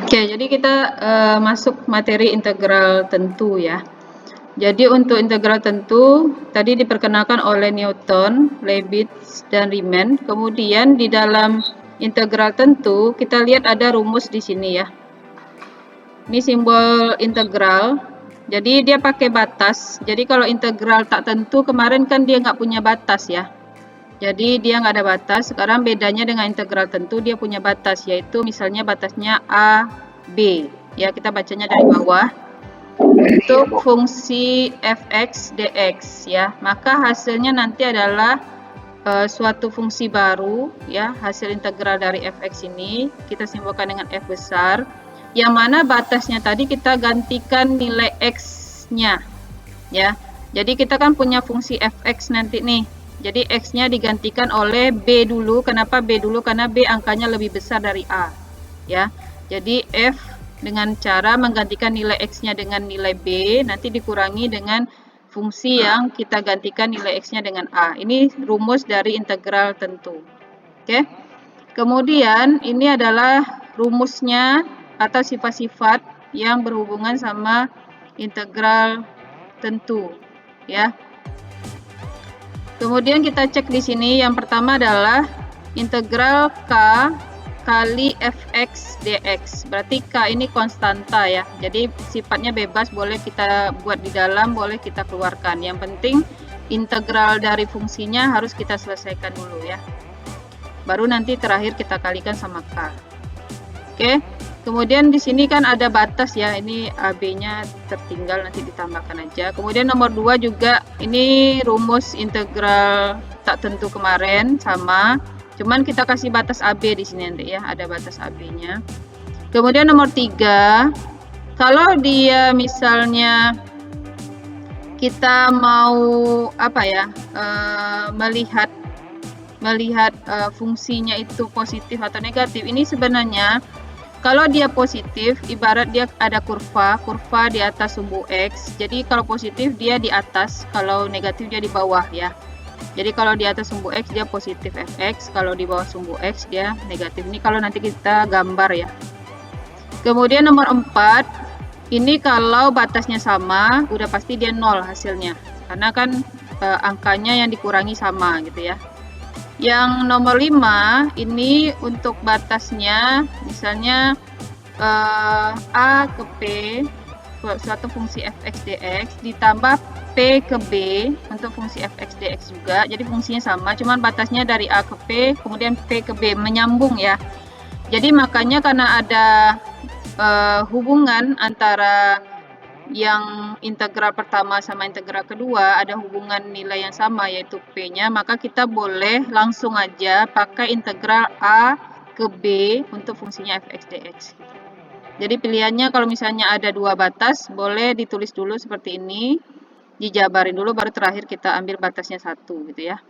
Oke, jadi kita masuk materi integral tentu ya. Jadi untuk integral tentu tadi diperkenalkan oleh Newton, Leibniz, dan Riemann. Kemudian di dalam integral tentu kita lihat ada rumus di sini ya. Ini simbol integral. Jadi dia pakai batas. Jadi kalau integral tak tentu kemarin kan dia nggak punya batas ya. Jadi dia nggak ada batas. Sekarang bedanya dengan integral tentu dia punya batas, yaitu misalnya batasnya A, B. Ya kita bacanya dari bawah. Untuk fungsi fx dx ya, maka hasilnya nanti adalah suatu fungsi baru ya, hasil integral dari fx ini kita simbolkan dengan f besar, yang mana batasnya tadi kita gantikan nilai x-nya ya. Jadi kita kan punya fungsi fx nanti nih. Jadi x-nya digantikan oleh b dulu. Kenapa b dulu? Karena b angkanya lebih besar dari a ya. Jadi f dengan cara menggantikan nilai x-nya dengan nilai b, nanti dikurangi dengan fungsi yang kita gantikan nilai x-nya dengan a. Ini rumus dari integral tentu. Oke. Kemudian ini adalah rumusnya atau sifat-sifat yang berhubungan sama integral tentu ya. Kemudian kita cek di sini, yang pertama adalah integral k kali fx dx. Berarti k ini konstanta ya. Jadi sifatnya bebas, boleh kita buat di dalam, boleh kita keluarkan. Yang penting integral dari fungsinya harus kita selesaikan dulu ya. Baru nanti terakhir kita kalikan sama k. Oke. Kemudian di sini kan ada batas ya. Ini AB-nya tertinggal, nanti ditambahkan aja. Kemudian nomor 2 juga ini rumus integral tak tentu kemarin sama. Cuman kita kasih batas AB di sini nanti ya, ada batas AB-nya. Kemudian nomor 3, kalau dia misalnya kita mau apa ya, melihat fungsinya itu positif atau negatif. Ini sebenarnya kalau dia positif, ibarat dia ada kurva di atas sumbu X. Jadi kalau positif dia di atas, kalau negatif dia di bawah ya. Jadi kalau di atas sumbu X dia positif fx, kalau di bawah sumbu X dia negatif. Ini kalau nanti kita gambar ya. Kemudian nomor 4, ini kalau batasnya sama, udah pasti dia 0 hasilnya. Karena kan angkanya yang dikurangi sama gitu ya. Yang nomor 5, ini untuk batasnya, misalnya A ke P, suatu fungsi fx dx, ditambah P ke B untuk fungsi fx dx juga. Jadi fungsinya sama, cuman batasnya dari A ke P, kemudian P ke B, menyambung ya. Jadi makanya karena ada hubungan antara yang integral pertama sama integral kedua, ada hubungan nilai yang sama yaitu P-nya, maka kita boleh langsung aja pakai integral A ke B untuk fungsinya fx dx. Jadi pilihannya kalau misalnya ada dua batas, boleh ditulis dulu seperti ini, dijabarin dulu, baru terakhir kita ambil batasnya 1 gitu ya.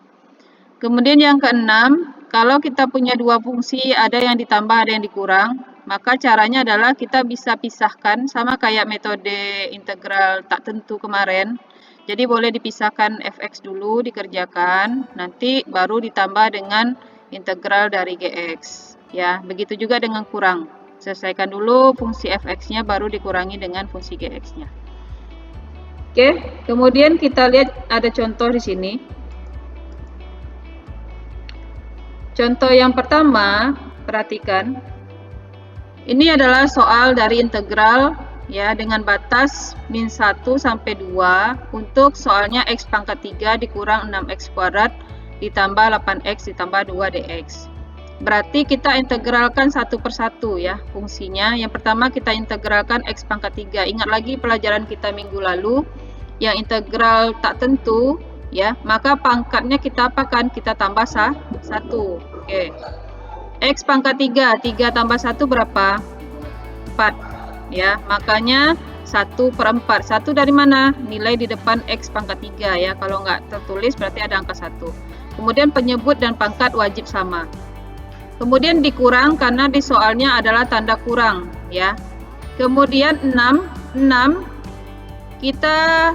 Kemudian yang keenam, kalau kita punya dua fungsi, ada yang ditambah, ada yang dikurang, maka caranya adalah kita bisa pisahkan, sama kayak metode integral tak tentu kemarin. Jadi boleh dipisahkan fx dulu, dikerjakan, nanti baru ditambah dengan integral dari gx. Ya, begitu juga dengan kurang. Selesaikan dulu fungsi fx-nya, baru dikurangi dengan fungsi gx-nya. Oke, kemudian kita lihat ada contoh di sini. Contoh yang pertama, perhatikan. Ini adalah soal dari integral ya dengan batas min 1 sampai 2 untuk soalnya x pangkat 3 dikurang 6x kuadrat ditambah 8x ditambah 2 dx. Berarti kita integralkan satu persatu ya fungsinya. Yang pertama kita integralkan x pangkat 3. Ingat lagi pelajaran kita minggu lalu, yang integral tak tentu ya, maka pangkatnya kita apakan? Kita tambah 1. Oke. X pangkat 3, 3 tambah 1 berapa? 4 ya, makanya 1/4. 1 dari mana? Nilai di depan X pangkat 3 ya, kalau nggak tertulis berarti ada angka 1. Kemudian penyebut dan pangkat wajib sama. Kemudian dikurang karena di soalnya adalah tanda kurang ya. Kemudian 6 kita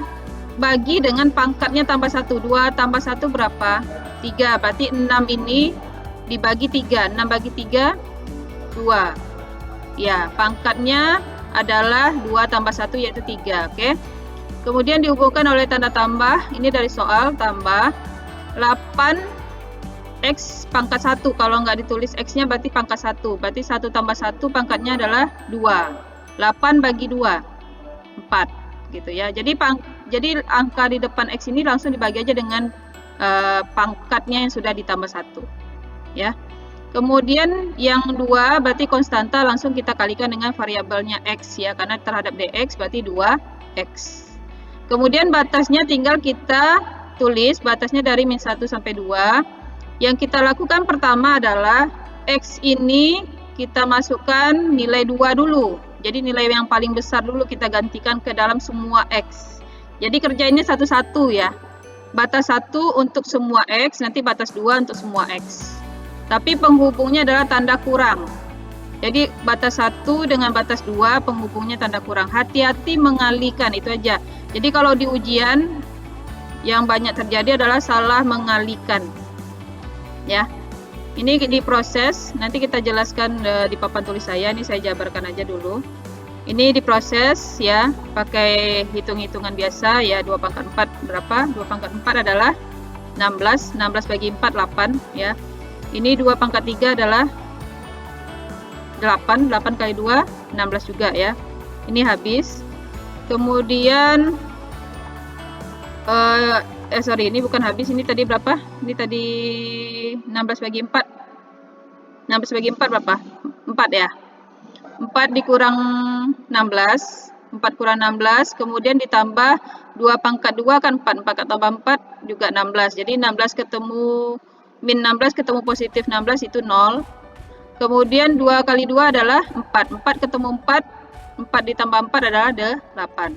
bagi dengan pangkatnya tambah 1. 2 tambah 1 berapa? 3. Berarti 6 ini dibagi 3. 6 bagi 3, 2. Ya, pangkatnya adalah 2 tambah 1 yaitu 3, oke. Kemudian dihubungkan oleh tanda tambah, ini dari soal, tambah 8x pangkat 1. Kalau nggak ditulis x-nya berarti pangkat 1. Berarti 1 tambah 1 pangkatnya adalah 2. 8 bagi 2, 4. Gitu ya. Jadi angka di depan x ini langsung dibagi aja dengan pangkatnya yang sudah ditambah 1. Ya. Kemudian yang 2 berarti konstanta, langsung kita kalikan dengan variabelnya x ya, karena terhadap dx berarti 2x. Kemudian batasnya tinggal kita tulis, batasnya dari min 1 sampai 2. Yang kita lakukan pertama adalah x ini kita masukkan nilai 2 dulu. Jadi nilai yang paling besar dulu kita gantikan ke dalam semua x. Jadi kerjainnya satu-satu ya. Batas 1 untuk semua x, nanti batas 2 untuk semua x. Tapi penghubungnya adalah tanda kurang. Jadi batas 1 dengan batas 2 penghubungnya tanda kurang. Hati-hati mengalihkan, itu aja. Jadi kalau di ujian yang banyak terjadi adalah salah mengalihkan. Ya. Ini diproses, nanti kita jelaskan di papan tulis saya. Ini saya jabarkan aja dulu. Ini diproses ya, pakai hitung-hitungan biasa ya. 2 pangkat 4 berapa? 2 pangkat 4 adalah 16. 16 bagi 4, 8 ya. Ini 2 pangkat 3 adalah 8. 8 kali 2, 16 juga ya. Ini habis. Kemudian ini bukan habis, ini tadi berapa? Ini tadi 16 bagi 4. 16 bagi 4 berapa? 4 ya. 4 dikurang 16. 4 kurang 16, kemudian ditambah 2 pangkat 2 kan 4. 4 tambah 4 juga 16. Jadi 16 ketemu min 16 ketemu positif 16 itu 0. Kemudian 2 kali 2 adalah 4. 4 ketemu 4. 4 ditambah 4 adalah 8.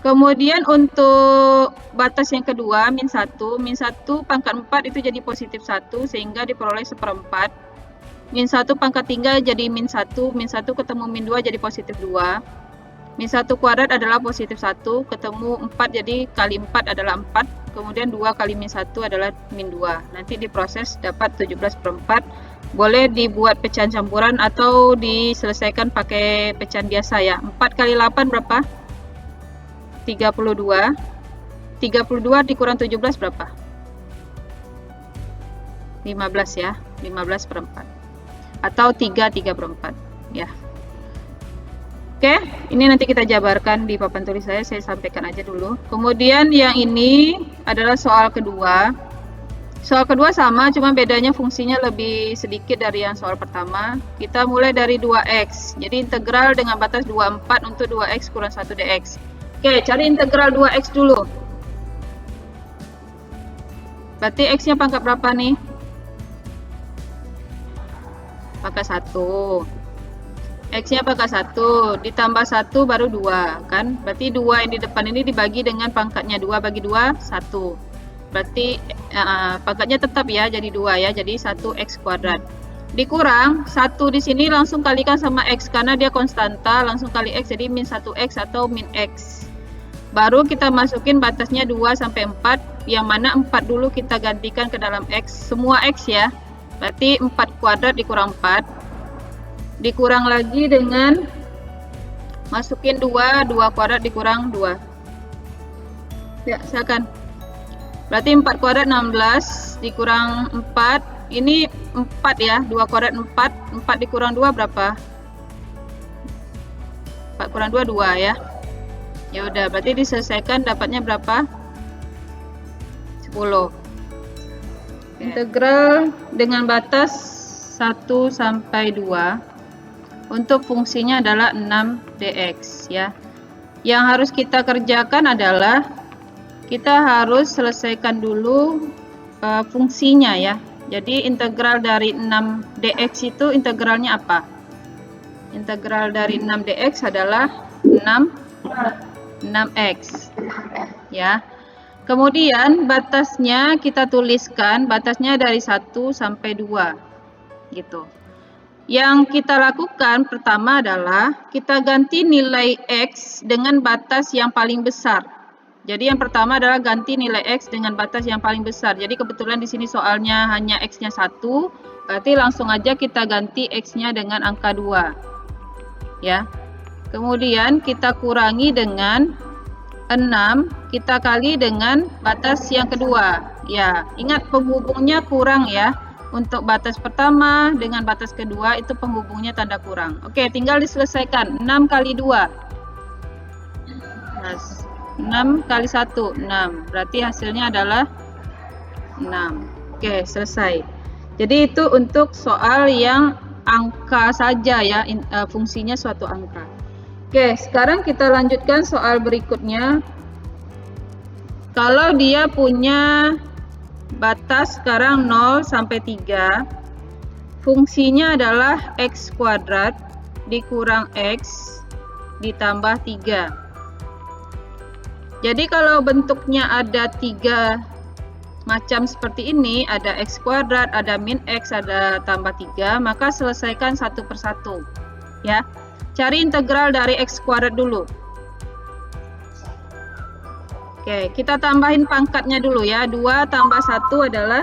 Kemudian untuk batas yang kedua, min 1. Min 1 pangkat 4 itu jadi positif 1, sehingga diperoleh 1/4. Min 1 pangkat 3 jadi min 1. Min 1 ketemu min 2 jadi positif 2. Min 1 kuadrat adalah positif 1. Ketemu 4 jadi kali 4 adalah 4. Kemudian 2 kali min 1 adalah min 2. Nanti diproses dapat 17/4. Boleh dibuat pecahan campuran atau diselesaikan pakai pecahan biasa ya. 4 kali 8 berapa? 32. 32 dikurang 17 berapa? 15 ya. 15/4. Atau 3/4 ya. Oke, ini nanti kita jabarkan di papan tulis saya sampaikan aja dulu. Kemudian yang ini adalah soal kedua. Soal kedua sama, cuma bedanya fungsinya lebih sedikit dari yang soal pertama. Kita mulai dari 2x. Jadi integral dengan batas 24 untuk 2x kurang 1 dx. Oke, cari integral 2x dulu. Berarti x-nya pangkat berapa nih? Pangkat 1. X-nya pangkat 1, ditambah 1 baru 2, kan? Berarti 2 yang di depan ini dibagi dengan pangkatnya. 2 bagi 2, 1. Berarti pangkatnya tetap ya, jadi 2 ya, jadi 1x kuadrat. Dikurang, 1 di sini langsung kalikan sama x, karena dia konstanta, langsung kali x, jadi min 1x atau min x. Baru kita masukin batasnya 2 sampai 4, yang mana 4 dulu kita gantikan ke dalam x, semua x ya. Berarti 4 kuadrat dikurang 4. Dikurang lagi dengan masukin 2 kuadrat dikurang 2. Ya, silakan. Berarti 4 kuadrat 16 dikurang 4. Ini 4 ya, 2 kuadrat 4. 4 dikurang 2 berapa? 4 kurang 2, 2 ya. Ya udah, berarti diselesaikan dapatnya berapa? 10. Integral dengan batas 1 sampai 2. Untuk fungsinya adalah 6 dx ya. Yang harus kita kerjakan adalah kita harus selesaikan dulu fungsinya ya. Jadi integral dari 6 dx itu integralnya apa? Integral dari 6 dx adalah 6x ya. Kemudian batasnya kita tuliskan, batasnya dari 1 sampai 2 gitu. Yang kita lakukan pertama adalah kita ganti nilai x dengan batas yang paling besar. Jadi yang pertama adalah ganti nilai x dengan batas yang paling besar. Jadi kebetulan di sini soalnya hanya x-nya 1, berarti langsung aja kita ganti x-nya dengan angka 2. ya. Kemudian kita kurangi dengan 6, kita kali dengan batas yang kedua. Ya, ingat penghubungnya kurang ya. Untuk batas pertama dengan batas kedua itu penghubungnya tanda kurang. Oke, tinggal diselesaikan. 6 kali 2. 6 kali 1, 6. Berarti hasilnya adalah 6. Oke, selesai. Jadi itu untuk soal yang angka saja ya, fungsinya suatu angka. Oke, sekarang kita lanjutkan soal berikutnya. Kalau dia punya batas sekarang 0 sampai 3, fungsinya adalah x kuadrat dikurang x ditambah 3. Jadi kalau bentuknya ada 3 macam seperti ini, ada x kuadrat, ada min x, ada tambah 3, maka selesaikan satu persatu ya. Cari integral dari x kuadrat dulu. Oke, kita tambahin pangkatnya dulu ya. 2 tambah 1 adalah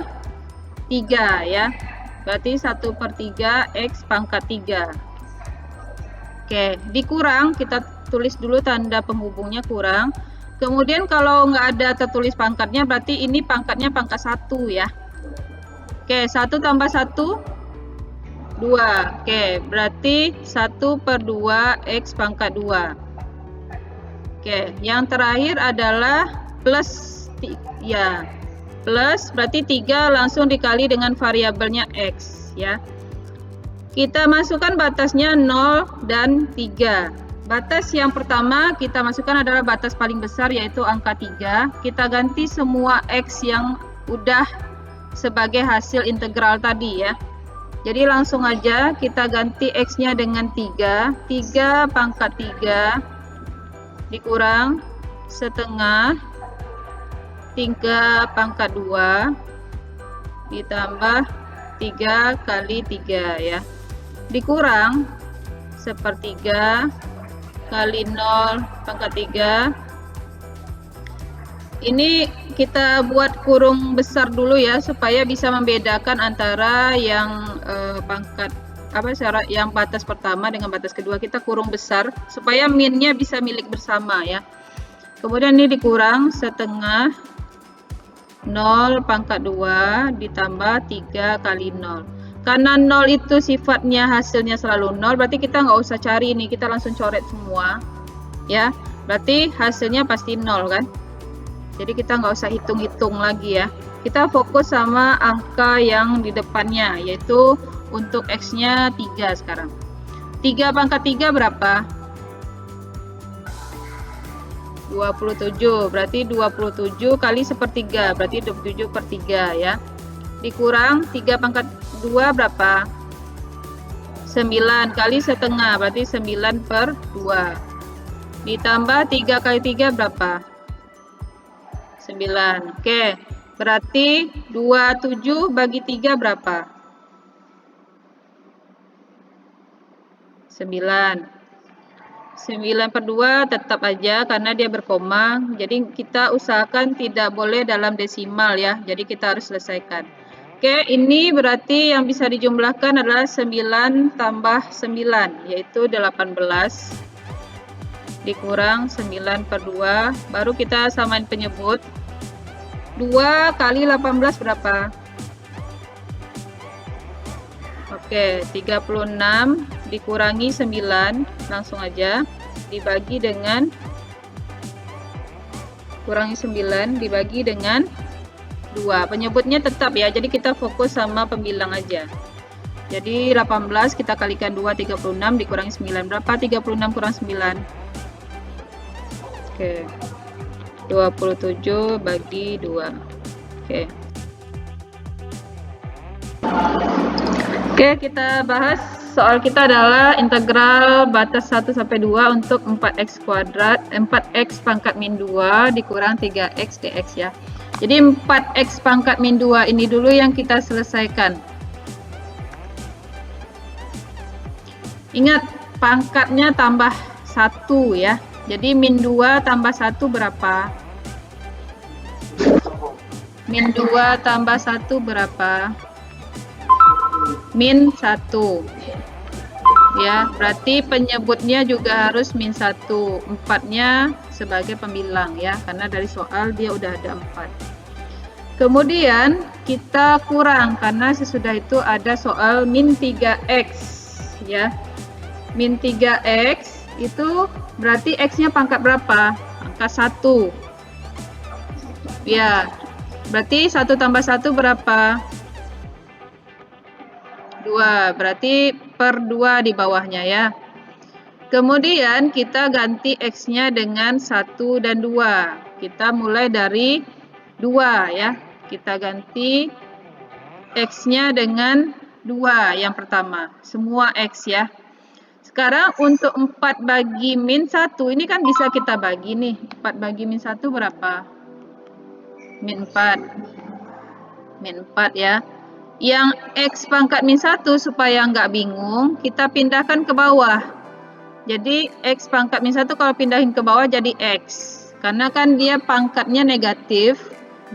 3 ya. Berarti 1/3 x pangkat 3. Oke, dikurang, kita tulis dulu tanda penghubungnya kurang. Kemudian kalau nggak ada tertulis pangkatnya, berarti ini pangkatnya pangkat 1 ya. Oke, 1 tambah 1, 2. Oke, berarti 1/2 x pangkat 2. Oke, yang terakhir adalah plus ya. Plus berarti 3 langsung dikali dengan variabelnya x ya. Kita masukkan batasnya 0 dan 3. Batas yang pertama kita masukkan adalah batas paling besar, yaitu angka 3. Kita ganti semua x yang udah sebagai hasil integral tadi ya. Jadi langsung aja kita ganti x-nya dengan 3. 3 pangkat 3 dikurang setengah 3 pangkat 2 ditambah 3 kali 3 ya. Dikurang 1/3 kali 0 pangkat 3. Ini kita buat kurung besar dulu ya, supaya bisa membedakan antara yang pangkat yang batas pertama dengan batas kedua. Kita kurung besar supaya minnya bisa milik bersama ya. Kemudian ini dikurang setengah 0 pangkat 2 ditambah 3 kali 0. Karena 0 itu sifatnya hasilnya selalu 0, berarti kita nggak usah cari ini, kita langsung coret semua ya. Berarti hasilnya pasti 0 kan. Jadi kita nggak usah hitung-hitung lagi ya. Kita fokus sama angka yang di depannya, yaitu untuk x-nya 3 sekarang. 3 pangkat 3 berapa? 27. Berarti 27 kali 1/3, berarti 27/3 ya. Dikurang 3 pangkat 2 berapa? 9 kali setengah, berarti 9/2. Ditambah 3 kali 3 berapa? 9. Oke, berarti 27 bagi 3 berapa? 9. 9/2 tetap aja karena dia berkoma. Jadi kita usahakan tidak boleh dalam desimal ya. Jadi kita harus selesaikan. Oke, ini berarti yang bisa dijumlahkan adalah 9 tambah 9, yaitu 18. Dikurang 9/2, baru kita samain penyebut. 2 kali 18 berapa? Oke, 36 dikurangi 9, langsung aja dibagi dengan kurangi 9 dibagi dengan 2. Penyebutnya tetap ya, jadi kita fokus sama pembilang aja. Jadi 18 kita kalikan 2, 36 dikurangi 9 berapa? 36 kurang 9. Oke. 27 bagi 2. Oke. Oke, kita bahas soal kita adalah integral batas 1 sampai 2 untuk 4x kuadrat, 4x pangkat min 2 dikurang 3x dx ya. Jadi 4x pangkat min 2 ini dulu yang kita selesaikan. Ingat, pangkatnya tambah 1 ya. Jadi min 2 tambah 1 berapa? Min 2 tambah 1 berapa? Min 1. Ya, berarti penyebutnya juga harus min 1. 4-nya sebagai pembilang ya, karena dari soal dia udah ada 4. Kemudian kita kurang karena sesudah itu ada soal min 3x ya. Min 3x itu berarti x-nya pangkat berapa? Angka 1. Ya. Berarti 1 tambah 1 berapa? 2, berarti per 2 di bawahnya ya. Kemudian kita ganti X-nya dengan 1 dan 2. Kita mulai dari 2 ya. Kita ganti X-nya dengan 2 yang pertama. Semua X ya. Sekarang untuk 4 bagi min 1, ini kan bisa kita bagi nih. 4 bagi min 1 berapa? Min 4. Min 4 ya. Yang X pangkat min 1 supaya nggak bingung, kita pindahkan ke bawah. Jadi X pangkat min 1 kalau pindahin ke bawah jadi X. Karena kan dia pangkatnya negatif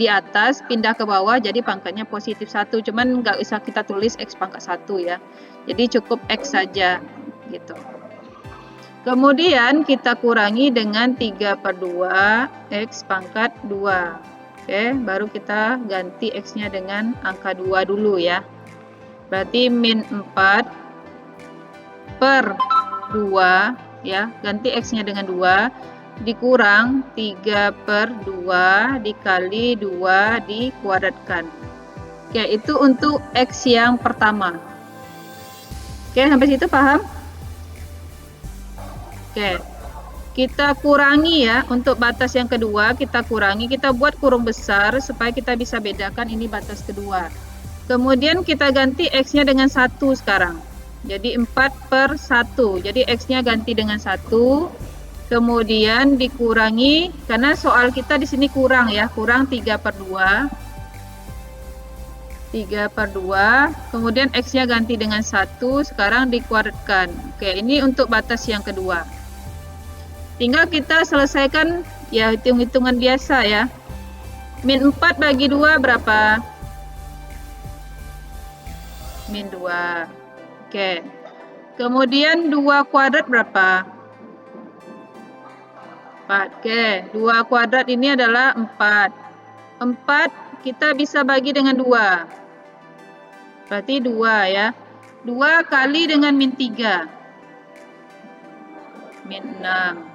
di atas, pindah ke bawah jadi pangkatnya positif 1. Cuman nggak bisa kita tulis X pangkat 1 ya. Jadi cukup X saja gitu. Kemudian kita kurangi dengan 3/2 X pangkat 2. Oke, baru kita ganti X-nya dengan angka 2 dulu ya. Berarti min 4 per 2 ya, ganti X-nya dengan 2 dikurang 3/2 dikali 2 dikuadratkan. Oke, itu untuk X yang pertama. Oke, sampai situ paham? Oke. Kita kurangi ya, untuk batas yang kedua kita kurangi, kita buat kurung besar supaya kita bisa bedakan ini batas kedua. Kemudian kita ganti X-nya dengan 1 sekarang. Jadi 4/1. Jadi X-nya ganti dengan 1. Kemudian dikurangi, karena soal kita di sini kurang ya, kurang 3/2. 3/2. Kemudian X-nya ganti dengan 1, sekarang dikuadratkan. Oke, ini untuk batas yang kedua. Tinggal kita selesaikan ya, hitung-hitungan biasa ya. Min 4 bagi 2 berapa? Min 2. Oke. Kemudian 2 kuadrat berapa? 4. Oke, 2 kuadrat ini adalah 4. 4 kita bisa bagi dengan 2. Berarti 2 ya. 2 kali dengan min 3. Min 6.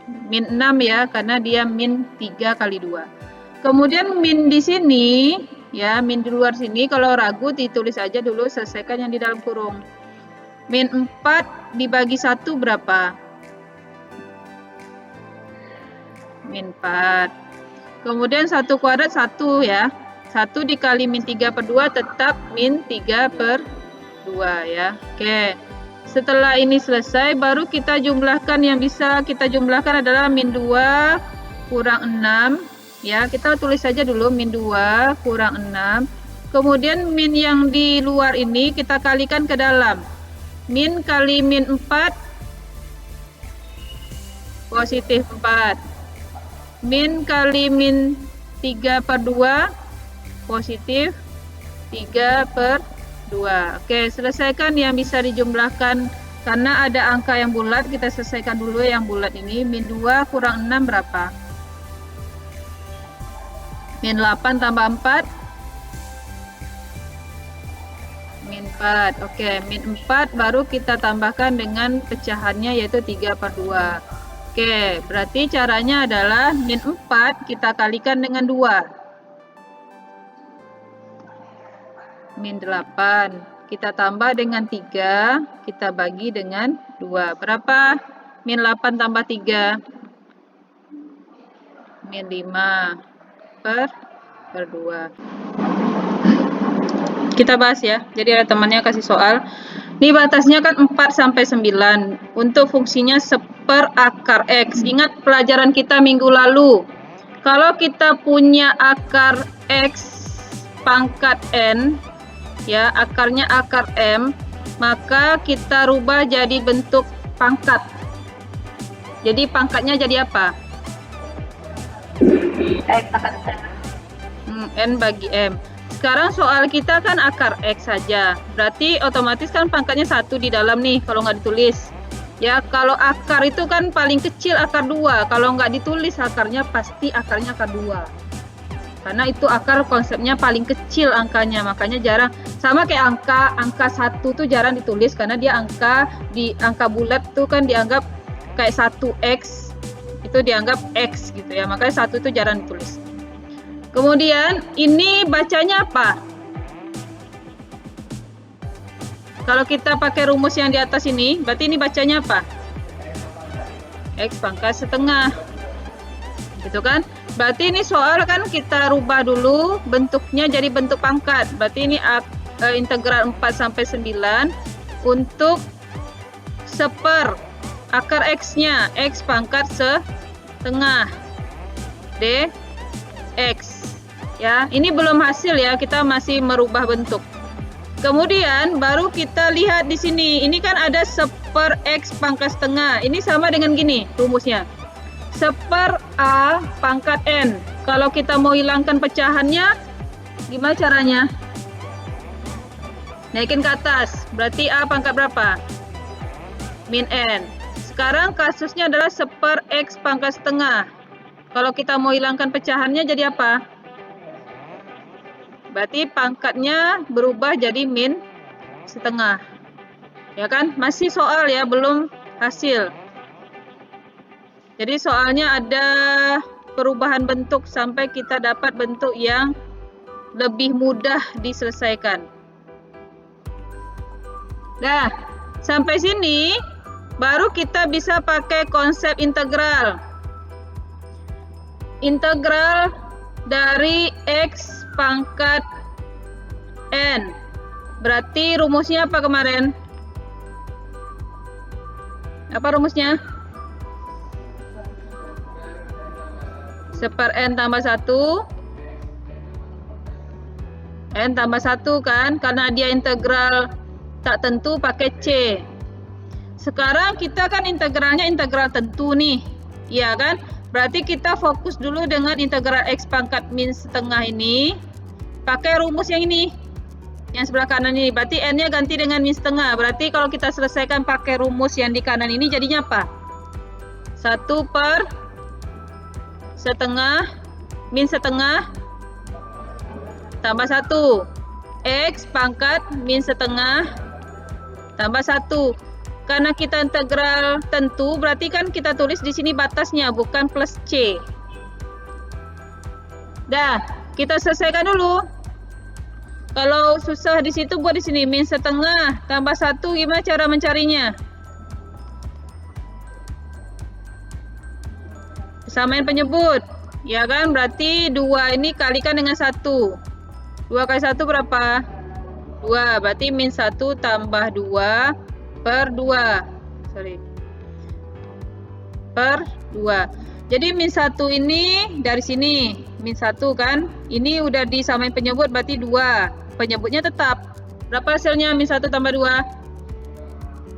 Min 6 ya, karena dia min 3 kali 2. Kemudian min di sini ya, min di luar sini kalau ragu ditulis aja dulu, selesaikan yang di dalam kurung. Min 4 dibagi 1 berapa? Min 4. Kemudian 1 kuadrat 1 ya. 1 dikali min 3/2 tetap min 3/2 ya. Oke. Setelah ini selesai, baru kita jumlahkan, yang bisa kita jumlahkan adalah min 2 kurang 6. Ya, kita tulis saja dulu min 2 kurang 6. Kemudian min yang di luar ini kita kalikan ke dalam. Min kali min 4, positif 4. Min kali min 3/2, positif 3/2. Oke, selesaikan yang bisa dijumlahkan. Karena ada angka yang bulat, kita selesaikan dulu yang bulat ini. Min 2 kurang 6 berapa? Min 8 tambah 4? Min 4. Oke, min 4 baru kita tambahkan dengan pecahannya yaitu 3/2. Oke, berarti caranya adalah min 4 kita kalikan dengan 2. Min 8 kita tambah dengan 3, kita bagi dengan 2. Berapa? Min 8 tambah 3? Min 5 per 2. Kita bahas ya. Jadi ada temannya kasih soal. Ini batasnya kan 4 sampai 9. Untuk fungsinya 1/X. Ingat pelajaran kita minggu lalu. Kalau kita punya akar X pangkat N, ya, akarnya akar M, maka kita rubah jadi bentuk pangkat. Jadi pangkatnya jadi apa? N bagi M. Sekarang soal kita kan akar X saja. Berarti otomatis kan pangkatnya 1 di dalam nih kalau nggak ditulis. Ya, kalau akar itu kan paling kecil akar 2. Kalau nggak ditulis akarnya pasti akarnya akar 2. Karena itu akar konsepnya paling kecil angkanya. Makanya jarang. Sama kayak angka 1 tuh jarang ditulis karena dia angka bulat tuh kan dianggap kayak 1x. Itu dianggap X gitu ya. Makanya 1 itu jarang ditulis. Kemudian ini bacanya apa? Kalau kita pakai rumus yang di atas ini, berarti ini bacanya apa? X pangkat setengah. Gitu kan? Berarti ini soal kan kita rubah dulu bentuknya jadi bentuk pangkat. Berarti ini integral 4 sampai 9 untuk seper akar X-nya. X pangkat setengah. Dx. Ya, ini belum hasil ya, kita masih merubah bentuk. Kemudian baru kita lihat di sini. Ini kan ada seper X pangkat setengah. Ini sama dengan gini rumusnya. Seper A pangkat N. Kalau kita mau hilangkan pecahannya, gimana caranya? Naikin ke atas. Berarti A pangkat berapa? Min N. Sekarang kasusnya adalah seper X pangkat setengah. Kalau kita mau hilangkan pecahannya jadi apa? Berarti pangkatnya berubah jadi min setengah. Ya kan? Masih soal ya, belum hasil. Jadi soalnya ada perubahan bentuk sampai kita dapat bentuk yang lebih mudah diselesaikan. Nah, sampai sini baru kita bisa pakai konsep integral. Integral dari X pangkat N. Berarti rumusnya apa kemarin? Apa rumusnya? Seper N tambah 1. N tambah 1 kan? Karena dia integral tak tentu pakai C. Sekarang kita kan integralnya integral tentu nih. Iya kan? Berarti kita fokus dulu dengan integral X pangkat min setengah ini. Pakai rumus yang ini. Yang sebelah kanan ini. Berarti N-nya ganti dengan min setengah. Berarti kalau kita selesaikan pakai rumus yang di kanan ini jadinya apa? 1 per setengah min setengah tambah 1. X pangkat min setengah tambah 1. Karena kita integral tentu, berarti kan kita tulis di sini batasnya, bukan plus C. Dah, kita selesaikan dulu. Kalau susah di situ, buat di sini min setengah tambah 1, gimana cara mencarinya? Samain penyebut. Ya kan, berarti 2 ini kalikan dengan 1. 2 kali 1 berapa? 2, berarti min 1 tambah 2 per 2. Per 2. Jadi min 1 ini dari sini. Min 1 kan. Ini udah disamain penyebut berarti 2. Penyebutnya tetap. Berapa hasilnya min 1 tambah 2?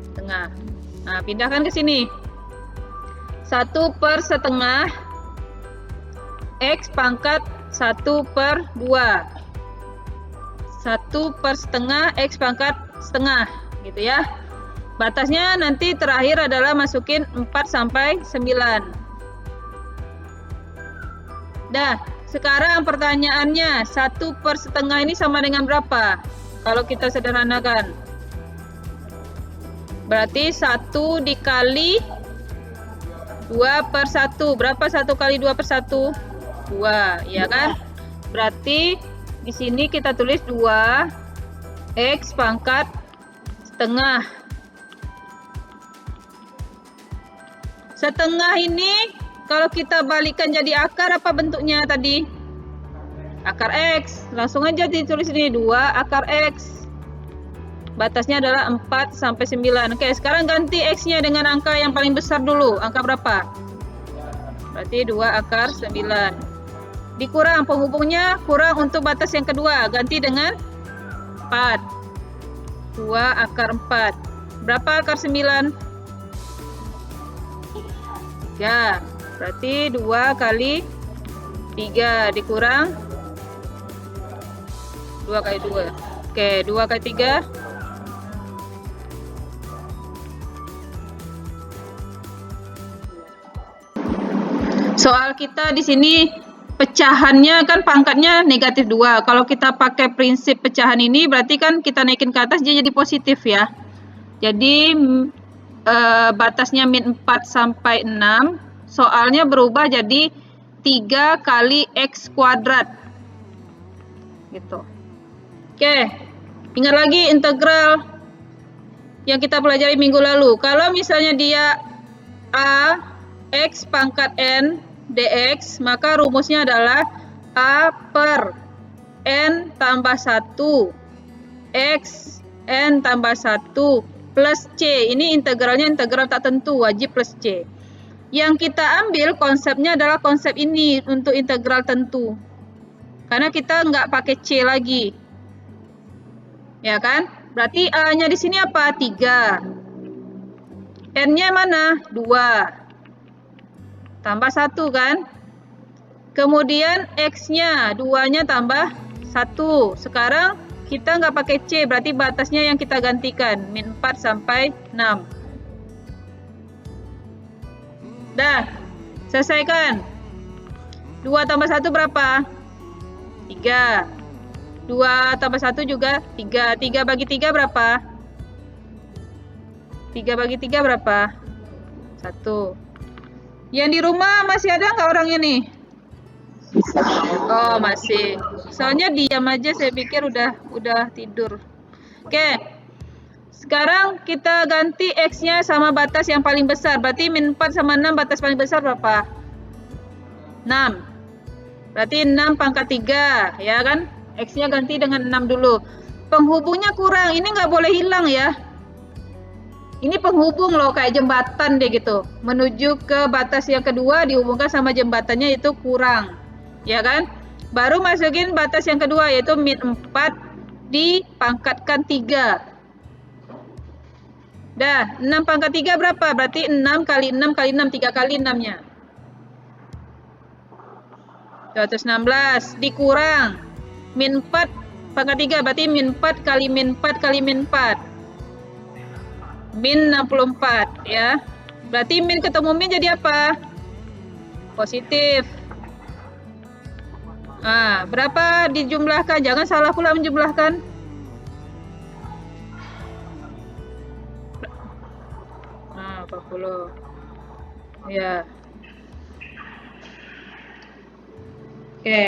Setengah. Nah, pindahkan ke sini. 1 per setengah. X pangkat 1 per 2. 1 per setengah. X pangkat setengah. Gitu ya. Batasnya nanti terakhir adalah masukin 4 sampai 9. Dah, sekarang pertanyaannya 1 per setengah ini sama dengan berapa? Kalau kita sederhanakan. Berarti 1 dikali 2 per 1. Berapa 1 kali 2 per 1? 2, ya kan? Berarti di sini kita tulis 2 X pangkat setengah. Setengah ini kalau kita balikkan jadi akar apa bentuknya tadi? Akar X. Langsung aja ditulis ini 2 akar X. Batasnya adalah 4 sampai 9. Oke, sekarang ganti X-nya dengan angka yang paling besar dulu. Angka berapa? Berarti 2 akar 9. Dikurang penghubungnya, kurang untuk batas yang kedua. Ganti dengan 4. 2 akar 4. Berapa akar 9? Ya, berarti 2 kali 3 dikurang 2 kali 2. Oke, 2 kali 3. Soal kita di sini pecahannya kan pangkatnya negatif 2. Kalau kita pakai prinsip pecahan ini berarti kan kita naikin ke atas dia jadi positif ya. Jadi batasnya min 4 sampai 6. Soalnya berubah jadi 3 kali X kuadrat. Gitu. Oke. Ingat lagi integral yang kita pelajari minggu lalu. Kalau misalnya dia A X pangkat N dx, maka rumusnya adalah A per N tambah 1 X N tambah 1 plus C. Ini integralnya integral tak tentu, wajib plus C. Yang kita ambil konsepnya adalah konsep ini untuk integral tentu. Karena kita nggak pakai C lagi. Ya kan? Berarti A-nya di sini apa? 3. N-nya mana? 2. Tambah 1 kan? Kemudian X-nya 2-nya tambah 1. Sekarang kita nggak pakai C, berarti batasnya yang kita gantikan. Min 4 sampai 6. Dah, selesaikan. 2 tambah 1 berapa? 3. 2 tambah 1 juga 3. 3 bagi 3 berapa? 3 bagi 3 berapa? 1. Yang di rumah masih ada nggak orangnya nih? Oh, masih. Soalnya diam aja, saya pikir udah tidur. Oke. Sekarang kita ganti X-nya sama batas yang paling besar. Berarti min 4 sama 6 batas paling besar berapa? 6. Berarti 6 pangkat 3, ya kan? X-nya ganti dengan 6 dulu. Penghubungnya kurang, ini nggak boleh hilang ya. Ini penghubung loh, kayak jembatan deh gitu. Menuju ke batas yang kedua dihubungkan sama jembatannya itu kurang. Ya kan? Baru masukin batas yang kedua yaitu min 4 dipangkatkan 3. Dah, 6 pangkat 3 berapa? Berarti 6 kali 6 kali 6, 3 kali 6-nya. 216 dikurang min 4 pangkat 3, berarti min 4 kali min 4 kali min 4. Min 64 ya. Berarti min ketemu min jadi apa? Positif. Nah, berapa dijumlahkan? Jangan salah pula menjumlahkan. Nah, 40. Ya. Oke.